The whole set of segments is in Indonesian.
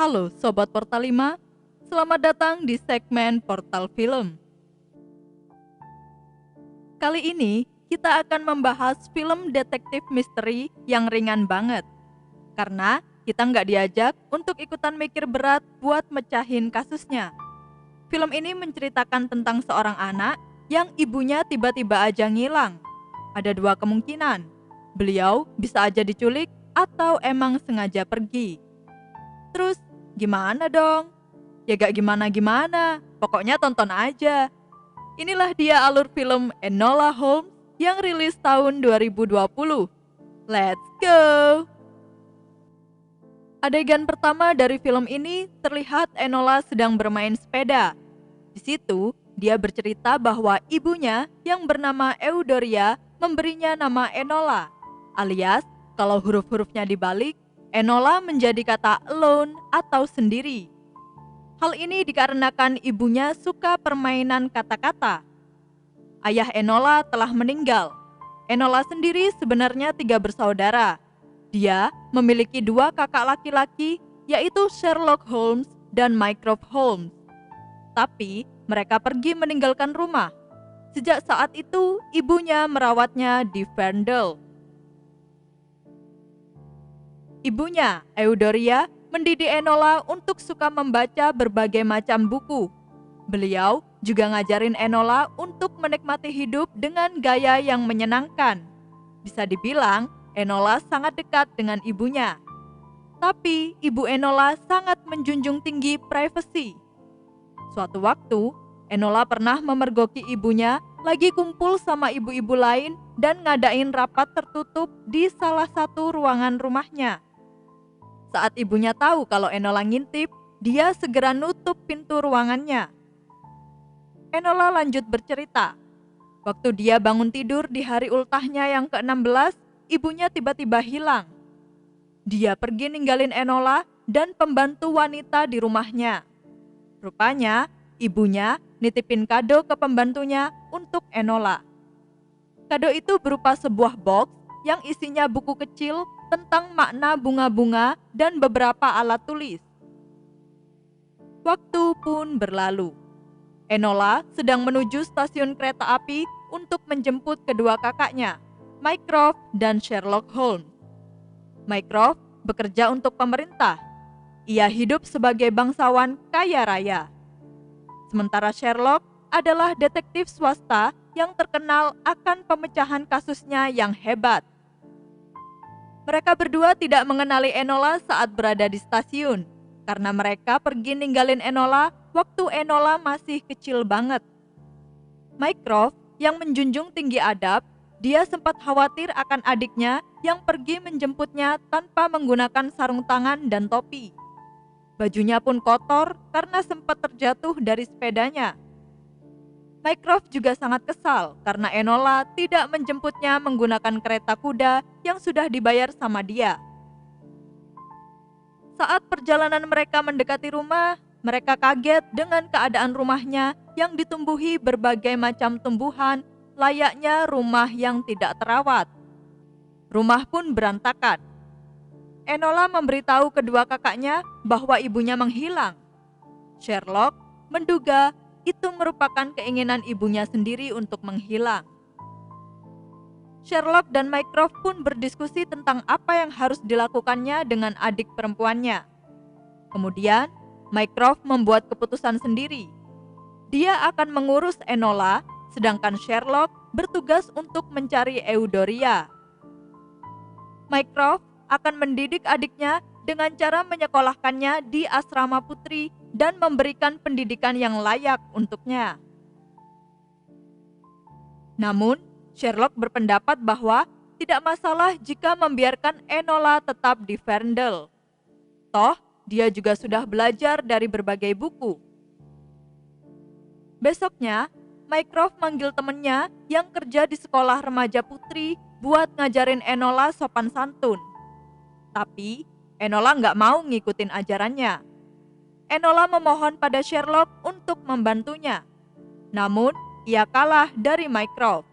Halo Sobat Portal 5, selamat datang di segmen Portal Film. Kali ini kita akan membahas film detektif misteri yang ringan banget. Karena kita nggak diajak untuk ikutan mikir berat buat mecahin kasusnya. Film ini menceritakan tentang seorang anak yang ibunya tiba-tiba aja ngilang. Ada dua kemungkinan, beliau bisa aja diculik atau emang sengaja pergi. Terus gimana dong? Ya gak gimana-gimana, pokoknya tonton aja. Inilah dia alur film Enola Holmes yang rilis tahun 2020. Let's go! Adegan pertama dari film ini terlihat Enola sedang bermain sepeda. Di situ, dia bercerita bahwa ibunya yang bernama Eudoria memberinya nama Enola, alias kalau huruf-hurufnya dibalik, Enola menjadi kata alone atau sendiri. Hal ini dikarenakan ibunya suka permainan kata-kata. Ayah Enola telah meninggal. Enola sendiri sebenarnya 3 bersaudara. Dia memiliki 2 kakak laki-laki, yaitu Sherlock Holmes dan Mycroft Holmes. Tapi mereka pergi meninggalkan rumah. Sejak saat itu, ibunya merawatnya di Ferndale. Ibunya, Eudoria, mendidik Enola untuk suka membaca berbagai macam buku. Beliau juga ngajarin Enola untuk menikmati hidup dengan gaya yang menyenangkan. Bisa dibilang, Enola sangat dekat dengan ibunya. Tapi, ibu Enola sangat menjunjung tinggi privasi. Suatu waktu, Enola pernah memergoki ibunya lagi kumpul sama ibu-ibu lain dan ngadain rapat tertutup di salah satu ruangan rumahnya. Saat ibunya tahu kalau Enola ngintip, dia segera nutup pintu ruangannya. Enola lanjut bercerita. Waktu dia bangun tidur di hari ultahnya yang ke-16, ibunya tiba-tiba hilang. Dia pergi ninggalin Enola dan pembantu wanita di rumahnya. Rupanya, ibunya nitipin kado ke pembantunya untuk Enola. Kado itu berupa sebuah box yang isinya buku kecil tentang makna bunga-bunga dan beberapa alat tulis. Waktu pun berlalu. Enola sedang menuju stasiun kereta api untuk menjemput kedua kakaknya, Mycroft dan Sherlock Holmes. Mycroft bekerja untuk pemerintah. Ia hidup sebagai bangsawan kaya raya. Sementara Sherlock adalah detektif swasta yang terkenal akan pemecahan kasusnya yang hebat. Mereka berdua tidak mengenali Enola saat berada di stasiun, karena mereka pergi ninggalin Enola waktu Enola masih kecil banget. Mycroft yang menjunjung tinggi adab, dia sempat khawatir akan adiknya yang pergi menjemputnya tanpa menggunakan sarung tangan dan topi. Bajunya pun kotor karena sempat terjatuh dari sepedanya. Mycroft juga sangat kesal karena Enola tidak menjemputnya menggunakan kereta kuda yang sudah dibayar sama dia. Saat perjalanan mereka mendekati rumah, mereka kaget dengan keadaan rumahnya yang ditumbuhi berbagai macam tumbuhan, layaknya rumah yang tidak terawat. Rumah pun berantakan. Enola memberitahu kedua kakaknya bahwa ibunya menghilang. Sherlock menduga itu merupakan keinginan ibunya sendiri untuk menghilang. Sherlock dan Mycroft pun berdiskusi tentang apa yang harus dilakukannya dengan adik perempuannya. Kemudian, Mycroft membuat keputusan sendiri. Dia akan mengurus Enola, sedangkan Sherlock bertugas untuk mencari Eudoria. Mycroft akan mendidik adiknya dengan cara menyekolahkannya di asrama putri dan memberikan pendidikan yang layak untuknya. Namun, Sherlock berpendapat bahwa tidak masalah jika membiarkan Enola tetap di Ferndale. Toh, dia juga sudah belajar dari berbagai buku. Besoknya, Mycroft manggil temennya yang kerja di sekolah remaja putri buat ngajarin Enola sopan santun. Tapi, Enola nggak mau ngikutin ajarannya. Enola memohon pada Sherlock untuk membantunya. Namun, ia kalah dari Mycroft.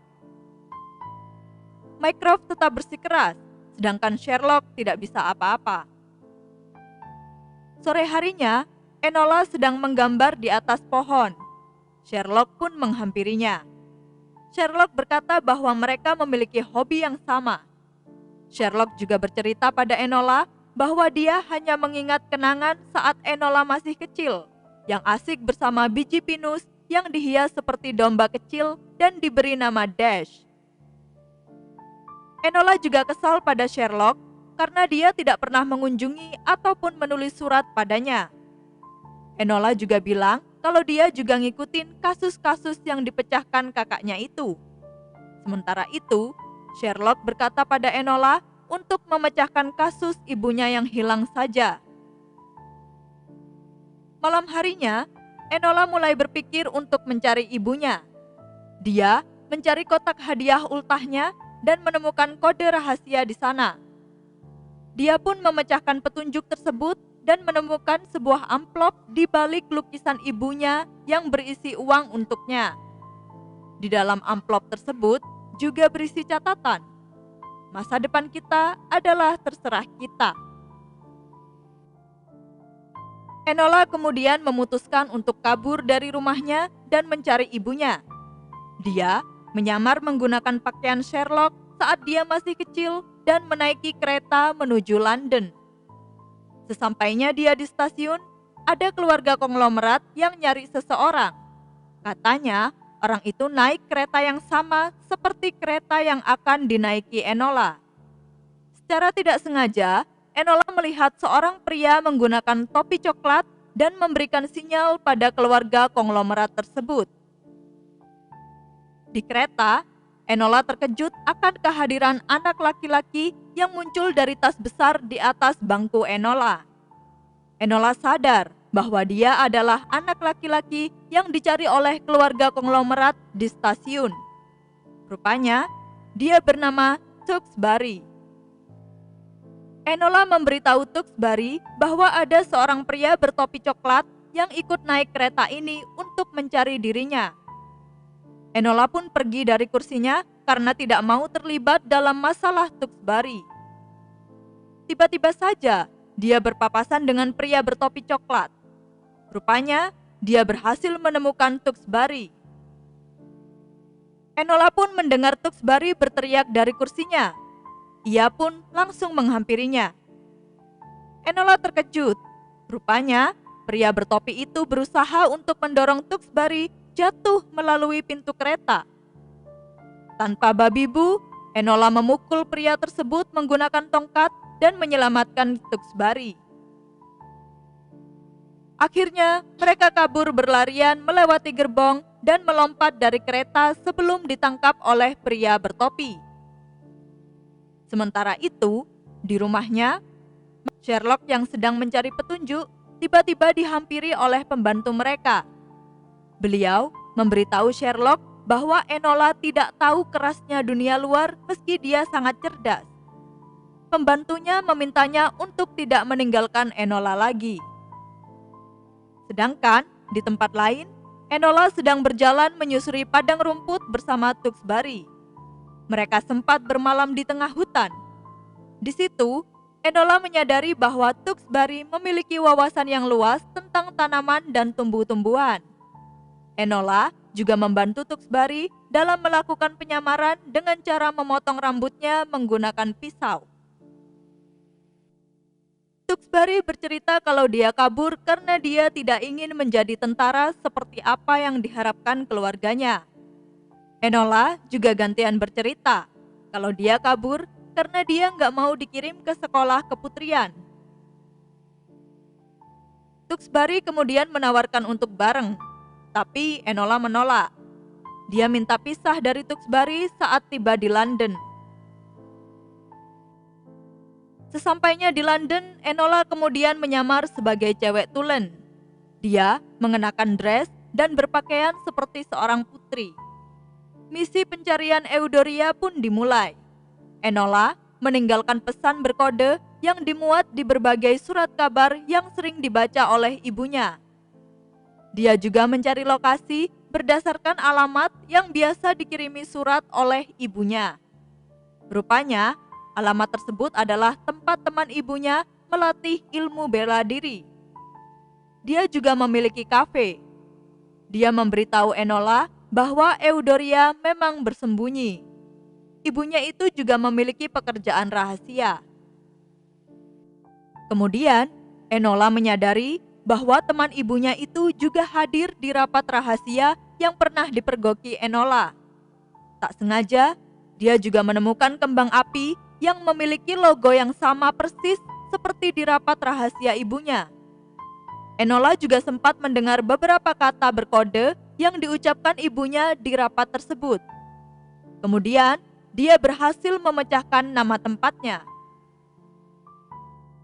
Mycroft tetap bersikeras, sedangkan Sherlock tidak bisa apa-apa. Sore harinya, Enola sedang menggambar di atas pohon. Sherlock pun menghampirinya. Sherlock berkata bahwa mereka memiliki hobi yang sama. Sherlock juga bercerita pada Enola bahwa dia hanya mengingat kenangan saat Enola masih kecil, yang asik bersama biji pinus yang dihias seperti domba kecil dan diberi nama Dash. Enola juga kesal pada Sherlock karena dia tidak pernah mengunjungi ataupun menulis surat padanya. Enola juga bilang kalau dia juga ngikutin kasus-kasus yang dipecahkan kakaknya itu. Sementara itu, Sherlock berkata pada Enola untuk memecahkan kasus ibunya yang hilang saja. Malam harinya, Enola mulai berpikir untuk mencari ibunya. Dia mencari kotak hadiah ultahnya dan menemukan kode rahasia di sana. Dia pun memecahkan petunjuk tersebut dan menemukan sebuah amplop di balik lukisan ibunya yang berisi uang untuknya. Di dalam amplop tersebut juga berisi catatan, "Masa depan kita adalah terserah kita." Enola kemudian memutuskan untuk kabur dari rumahnya dan mencari ibunya. Dia menyamar menggunakan pakaian Sherlock saat dia masih kecil dan menaiki kereta menuju London. Sesampainya dia di stasiun, ada keluarga konglomerat yang nyari seseorang. Katanya, orang itu naik kereta yang sama seperti kereta yang akan dinaiki Enola. Secara tidak sengaja, Enola melihat seorang pria menggunakan topi coklat dan memberikan sinyal pada keluarga konglomerat tersebut. Di kereta, Enola terkejut akan kehadiran anak laki-laki yang muncul dari tas besar di atas bangku Enola. Enola sadar bahwa dia adalah anak laki-laki yang dicari oleh keluarga konglomerat di stasiun. Rupanya, dia bernama Tewkesbury. Enola memberitahu Tewkesbury bahwa ada seorang pria bertopi coklat yang ikut naik kereta ini untuk mencari dirinya. Enola pun pergi dari kursinya karena tidak mau terlibat dalam masalah Tewkesbury. Tiba-tiba saja, dia berpapasan dengan pria bertopi coklat. Rupanya, dia berhasil menemukan Tewkesbury. Enola pun mendengar Tewkesbury berteriak dari kursinya. Ia pun langsung menghampirinya. Enola terkejut. Rupanya, pria bertopi itu berusaha untuk mendorong Tewkesbury jatuh melalui pintu kereta. Tanpa babi bu, Enola memukul pria tersebut menggunakan tongkat dan menyelamatkan Tewkesbury. Akhirnya, mereka kabur berlarian melewati gerbong dan melompat dari kereta sebelum ditangkap oleh pria bertopi. Sementara itu, di rumahnya, Sherlock yang sedang mencari petunjuk tiba-tiba dihampiri oleh pembantu mereka. Beliau memberitahu Sherlock bahwa Enola tidak tahu kerasnya dunia luar meski dia sangat cerdas. Pembantunya memintanya untuk tidak meninggalkan Enola lagi. Sedangkan di tempat lain, Enola sedang berjalan menyusuri padang rumput bersama Tewkesbury. Mereka sempat bermalam di tengah hutan. Di situ, Enola menyadari bahwa Tewkesbury memiliki wawasan yang luas tentang tanaman dan tumbuh-tumbuhan. Enola juga membantu Tewkesbury dalam melakukan penyamaran dengan cara memotong rambutnya menggunakan pisau. Tewkesbury bercerita kalau dia kabur karena dia tidak ingin menjadi tentara seperti apa yang diharapkan keluarganya. Enola juga gantian bercerita kalau dia kabur karena dia nggak mau dikirim ke sekolah keputrian. Tewkesbury kemudian menawarkan untuk bareng, tapi Enola menolak. Dia minta pisah dari Tewkesbury saat tiba di London. Sesampainya di London, Enola kemudian menyamar sebagai cewek tulen. Dia mengenakan dress dan berpakaian seperti seorang putri. Misi pencarian Euphorbia pun dimulai. Enola meninggalkan pesan berkode yang dimuat di berbagai surat kabar yang sering dibaca oleh ibunya. Dia juga mencari lokasi berdasarkan alamat yang biasa dikirimi surat oleh ibunya. Rupanya, alamat tersebut adalah tempat teman ibunya melatih ilmu bela diri. dia juga memiliki kafe. Dia memberitahu Enola bahwa Eudoria memang bersembunyi. Ibunya itu juga memiliki pekerjaan rahasia. Kemudian, Enola menyadari bahwa teman ibunya itu juga hadir di rapat rahasia yang pernah dipergoki Enola. Tak sengaja, dia juga menemukan kembang api yang memiliki logo yang sama persis seperti di rapat rahasia ibunya. Enola juga sempat mendengar beberapa kata berkode yang diucapkan ibunya di rapat tersebut. Kemudian, dia berhasil memecahkan nama tempatnya.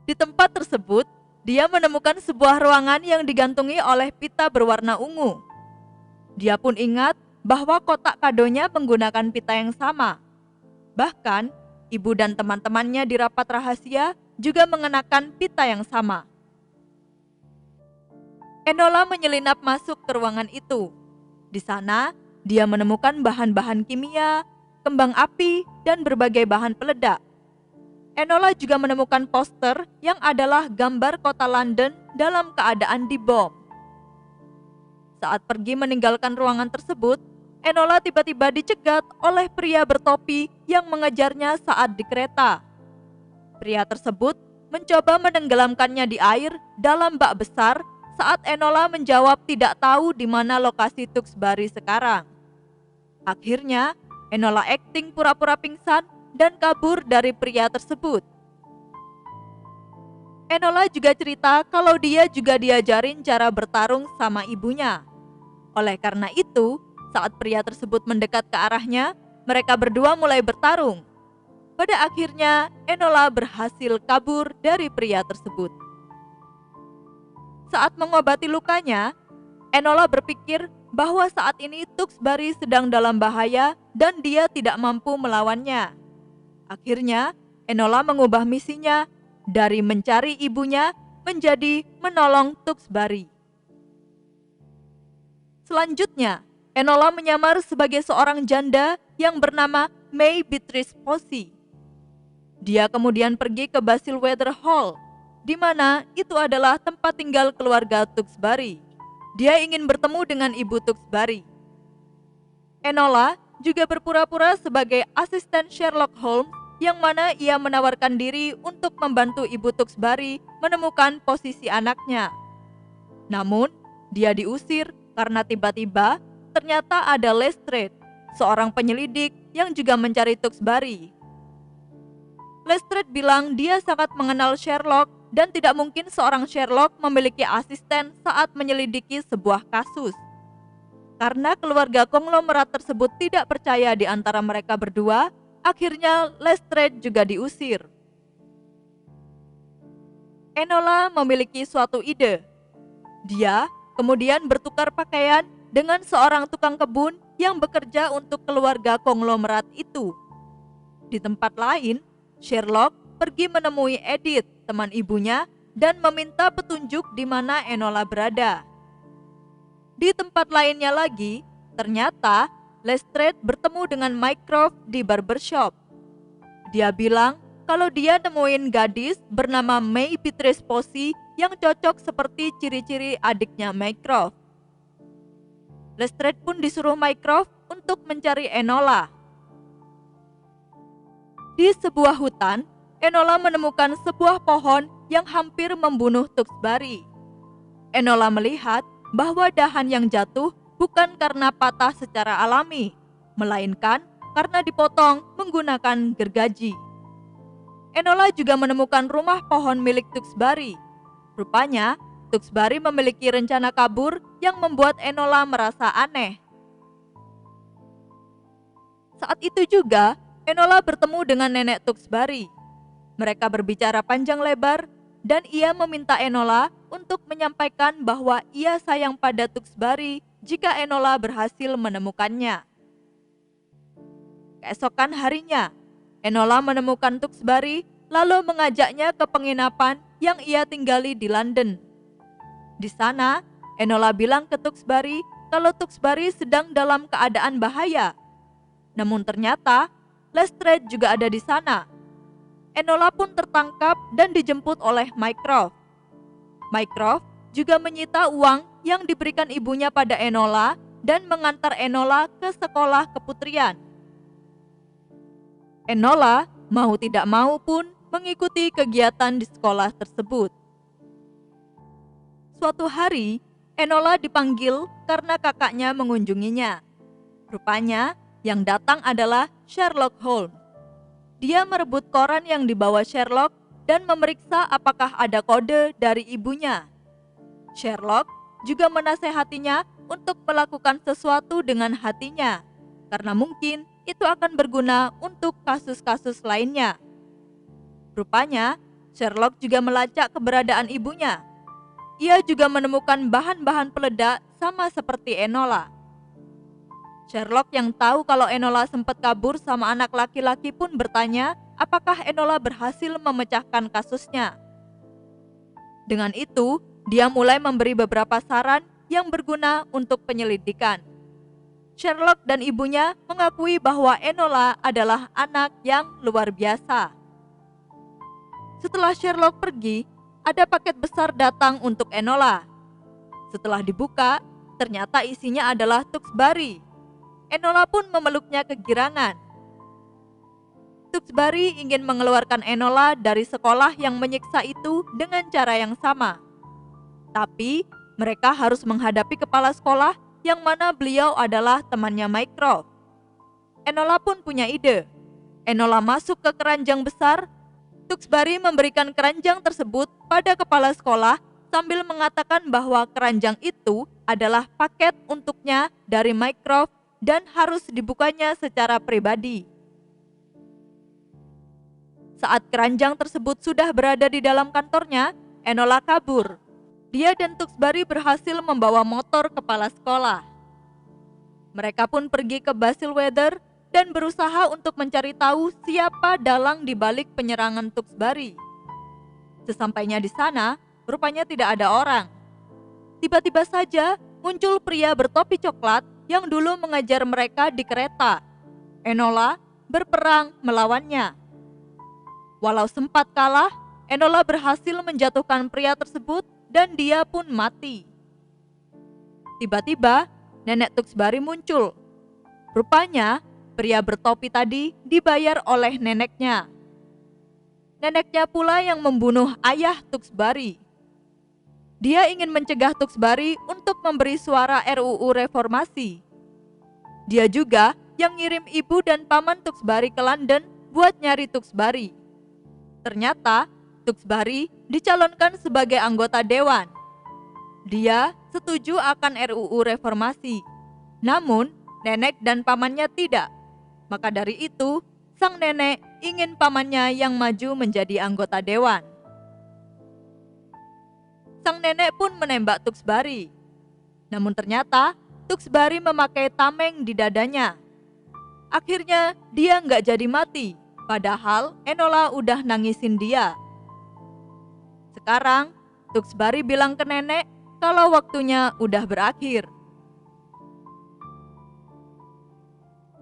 Di tempat tersebut, dia menemukan sebuah ruangan yang digantungi oleh pita berwarna ungu. Dia pun ingat bahwa kotak kadonya menggunakan pita yang sama. Bahkan, ibu dan teman-temannya di rapat rahasia juga mengenakan pita yang sama. Enola menyelinap masuk ke ruangan itu. Di sana, dia menemukan bahan-bahan kimia, kembang api, dan berbagai bahan peledak. Enola juga menemukan poster yang adalah gambar kota London dalam keadaan dibom. Saat pergi meninggalkan ruangan tersebut, Enola tiba-tiba dicegat oleh pria bertopi yang mengejarnya saat di kereta. Pria tersebut mencoba menenggelamkannya di air dalam bak besar saat Enola menjawab tidak tahu di mana lokasi Tewkesbury sekarang. Akhirnya, Enola akting pura-pura pingsan dan kabur dari pria tersebut. Enola juga cerita kalau dia juga diajarin cara bertarung sama ibunya. Oleh karena itu, saat pria tersebut mendekat ke arahnya, mereka berdua mulai bertarung. Pada akhirnya, Enola berhasil kabur dari pria tersebut. Saat mengobati lukanya, Enola berpikir bahwa saat ini Tewkesbury sedang dalam bahaya dan dia tidak mampu melawannya. Akhirnya, Enola mengubah misinya dari mencari ibunya menjadi menolong Tewkesbury. Selanjutnya, Enola menyamar sebagai seorang janda yang bernama May Beatrice Posey. Dia kemudian pergi ke Bayswater Hall, di mana itu adalah tempat tinggal keluarga Tewkesbury. Dia ingin bertemu dengan ibu Tewkesbury. Enola juga berpura-pura sebagai asisten Sherlock Holmes, yang mana ia menawarkan diri untuk membantu ibu Tewkesbury menemukan posisi anaknya. Namun, dia diusir karena tiba-tiba ternyata ada Lestrade, seorang penyelidik yang juga mencari Tewkesbury. Lestrade bilang dia sangat mengenal Sherlock dan tidak mungkin seorang Sherlock memiliki asisten saat menyelidiki sebuah kasus. Karena keluarga konglomerat tersebut tidak percaya di antara mereka berdua, akhirnya Lestrade juga diusir. Enola memiliki suatu ide. Dia kemudian bertukar pakaian dengan seorang tukang kebun yang bekerja untuk keluarga konglomerat itu. Di tempat lain, Sherlock pergi menemui Edith, teman ibunya, dan meminta petunjuk di mana Enola berada. Di tempat lainnya lagi, ternyata Lestrade bertemu dengan Mycroft di barbershop. Dia bilang kalau dia nemuin gadis bernama May Beatrice Posey yang cocok seperti ciri-ciri adiknya Mycroft. Lestrade pun disuruh Mycroft untuk mencari Enola. Di sebuah hutan, Enola menemukan sebuah pohon yang hampir membunuh Tewkesbury. Enola melihat bahwa dahan yang jatuh bukan karena patah secara alami, melainkan karena dipotong menggunakan gergaji. Enola juga menemukan rumah pohon milik Tewkesbury. Rupanya, Tewkesbury memiliki rencana kabur yang membuat Enola merasa aneh. Saat itu juga, Enola bertemu dengan nenek Tewkesbury. Mereka berbicara panjang lebar dan ia meminta Enola untuk menyampaikan bahwa ia sayang pada Tewkesbury jika Enola berhasil menemukannya. Keesokan harinya, Enola menemukan Tewkesbury lalu mengajaknya ke penginapan yang ia tinggali di London. Di sana, Enola bilang ke Tewkesbury kalau Tewkesbury sedang dalam keadaan bahaya. Namun ternyata, Lestrade juga ada di sana. Enola pun tertangkap dan dijemput oleh Mycroft. Mycroft juga menyita uang yang diberikan ibunya pada Enola dan mengantar Enola ke sekolah keputrian. Enola mau tidak mau pun mengikuti kegiatan di sekolah tersebut. Suatu hari, Enola dipanggil karena kakaknya mengunjunginya. Rupanya, yang datang adalah Sherlock Holmes. Dia merebut koran yang dibawa Sherlock dan memeriksa apakah ada kode dari ibunya. Sherlock juga menasehatinya untuk melakukan sesuatu dengan hatinya, karena mungkin itu akan berguna untuk kasus-kasus lainnya. Rupanya, Sherlock juga melacak keberadaan ibunya. Ia juga menemukan bahan-bahan peledak sama seperti Enola. Sherlock yang tahu kalau Enola sempat kabur sama anak laki-laki pun bertanya apakah Enola berhasil memecahkan kasusnya. Dengan itu, dia mulai memberi beberapa saran yang berguna untuk penyelidikan. Sherlock dan ibunya mengakui bahwa Enola adalah anak yang luar biasa. Setelah Sherlock pergi, ada paket besar datang untuk Enola. Setelah dibuka, ternyata isinya adalah Tewksbury. Enola pun memeluknya kegirangan. Tewksbury ingin mengeluarkan Enola dari sekolah yang menyiksa itu dengan cara yang sama. Tapi, mereka harus menghadapi kepala sekolah yang mana beliau adalah temannya Mycroft. Enola pun punya ide. Enola masuk ke keranjang besar. Tewksbury memberikan keranjang tersebut pada kepala sekolah sambil mengatakan bahwa keranjang itu adalah paket untuknya dari Mycroft dan harus dibukanya secara pribadi. Saat keranjang tersebut sudah berada di dalam kantornya, Enola kabur. Dia dan Tewksbury berhasil membawa motor kepala sekolah. Mereka pun pergi ke Basilweather dan berusaha untuk mencari tahu siapa dalang di balik penyerangan Tewksbury. Sesampainya di sana, rupanya tidak ada orang. Tiba-tiba saja muncul pria bertopi coklat yang dulu mengajar mereka di kereta. Enola berperang melawannya. Walau sempat kalah, Enola berhasil menjatuhkan pria tersebut dan dia pun mati. Tiba-tiba, nenek Tewksbury muncul. Rupanya, pria bertopi tadi dibayar oleh neneknya. Neneknya pula yang membunuh ayah Tewksbury. Dia ingin mencegah Tewksbury untuk memberi suara RUU reformasi. Dia juga yang ngirim ibu dan paman Tewksbury ke London buat nyari Tewksbury. Ternyata, Tewksbury dicalonkan sebagai anggota dewan. Dia setuju akan RUU reformasi. Namun, nenek dan pamannya tidak. Maka dari itu, sang nenek ingin pamannya yang maju menjadi anggota dewan. Sang nenek pun menembak Tewksbury. Namun ternyata, Tewksbury memakai tameng di dadanya. Akhirnya, dia nggak jadi mati, padahal Enola udah nangisin dia. Sekarang, Tewksbury bilang ke nenek kalau waktunya udah berakhir.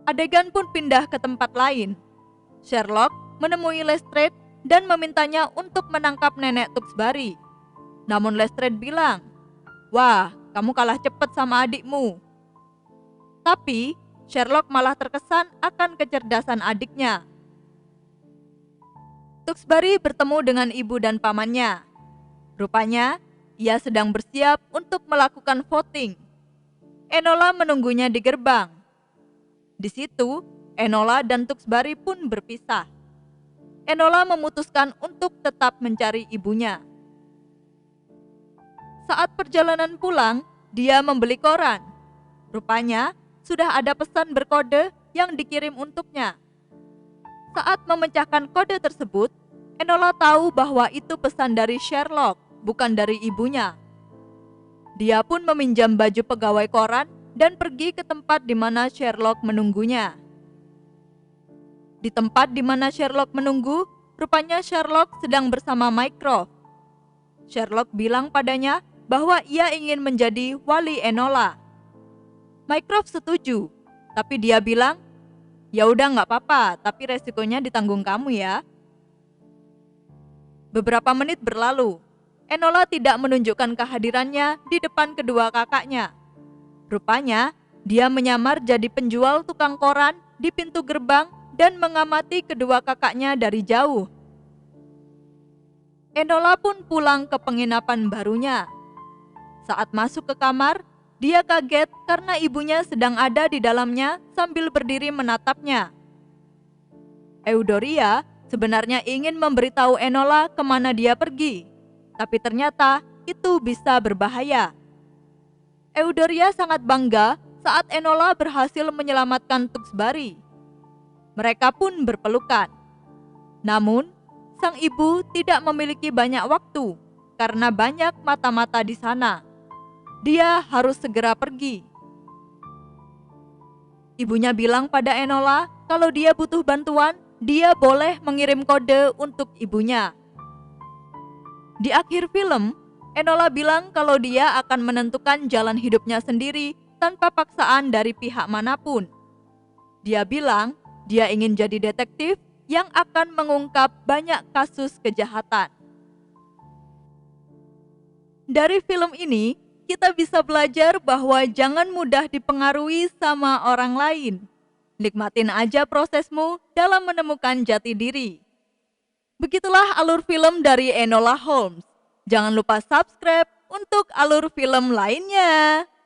Adegan pun pindah ke tempat lain. Sherlock menemui Lestrade dan memintanya untuk menangkap nenek Tewksbury. Namun Lestrade bilang, "Wah, kamu kalah cepat sama adikmu." Tapi Sherlock malah terkesan akan kecerdasan adiknya. Tewksbury bertemu dengan ibu dan pamannya. Rupanya, ia sedang bersiap untuk melakukan voting. Enola menunggunya di gerbang. Di situ, Enola dan Tewksbury pun berpisah. Enola memutuskan untuk tetap mencari ibunya. Saat perjalanan pulang, dia membeli koran. Rupanya, sudah ada pesan berkode yang dikirim untuknya. Saat memecahkan kode tersebut, Enola tahu bahwa itu pesan dari Sherlock, bukan dari ibunya. Dia pun meminjam baju pegawai koran dan pergi ke tempat di mana Sherlock menunggunya. Di tempat di mana Sherlock menunggu, rupanya Sherlock sedang bersama Mycroft. Sherlock bilang padanya bahwa ia ingin menjadi wali Enola. Mycroft setuju, tapi dia bilang, "Ya udah nggak apa-apa, tapi resikonya ditanggung kamu ya." Beberapa menit berlalu. Enola tidak menunjukkan kehadirannya di depan kedua kakaknya. Rupanya, dia menyamar jadi penjual tukang koran di pintu gerbang dan mengamati kedua kakaknya dari jauh. Enola pun pulang ke penginapan barunya. Saat masuk ke kamar, dia kaget karena ibunya sedang ada di dalamnya sambil berdiri menatapnya. Eudoria sebenarnya ingin memberitahu Enola kemana dia pergi, tapi ternyata itu bisa berbahaya. Eudoria sangat bangga saat Enola berhasil menyelamatkan Tewksbury. Mereka pun berpelukan. Namun, sang ibu tidak memiliki banyak waktu karena banyak mata-mata di sana. Dia harus segera pergi. Ibunya bilang pada Enola kalau dia butuh bantuan, dia boleh mengirim kode untuk ibunya. Di akhir film, Enola bilang kalau dia akan menentukan jalan hidupnya sendiri tanpa paksaan dari pihak manapun. Dia bilang dia ingin jadi detektif yang akan mengungkap banyak kasus kejahatan. Dari film ini, kita bisa belajar bahwa jangan mudah dipengaruhi sama orang lain. Nikmatin aja prosesmu dalam menemukan jati diri. Begitulah alur film dari Enola Holmes. Jangan lupa subscribe untuk alur film lainnya.